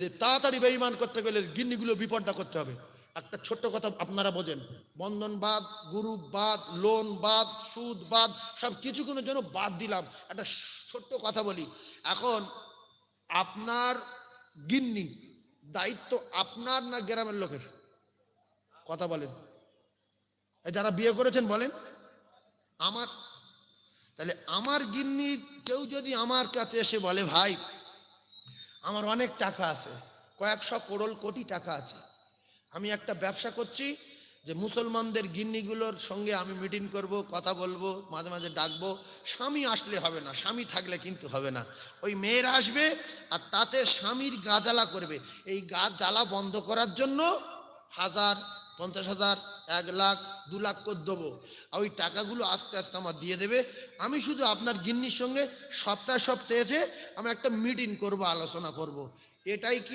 যে তাড়াতাড়ি বেঈমান করতে গেলে গিন্নিগুলো বিপর্দা করতে হবে। একটা ছোট্ট কথা আপনারা বোঝেন, বন্ধনবাদ, গ্রুপবাদ, লোনবাদ, সুদবাদ সব কিছুগুলোর জন্য বাদ দিলাম। একটা ছোট্ট কথা বলি, এখন আপনার গিন্নি দায়িত্ব আপনার না গ্রামের লোকের? কথা বলেন, যারা বিয়ে করেছেন বলেন। আমার, তাহলে আমার গিন্নি কেউ যদি আমার কাছে এসে বলে ভাই আমার অনেক টাকা আছে, কয়েকশো করোড় কোটি টাকা আছে, আমি একটা ব্যবসা করছি যে মুসলমানদের গিন্নিগুলোর সঙ্গে আমি মিটিং করব, কথা বলবো, মাঝে মাঝে ডাকবো, স্বামী আসলে হবে না, স্বামী থাকলে কিন্তু হবে না, ওই মেয়েরা আসবে আর তাতে স্বামীর গা জ্বালা করবে। এই গা জ্বালা বন্ধ করার জন্য 1000, 50,000, 1 লাখ, 2 লাখ করে দেবো, আর ওই টাকাগুলো আস্তে আস্তে আমার দিয়ে দেবে। আমি শুধু আপনার গিন্নির সঙ্গে সপ্তাহে সপ্তাহে আমি একটা মিটিং করব, আলোচনা করব। এটাই কি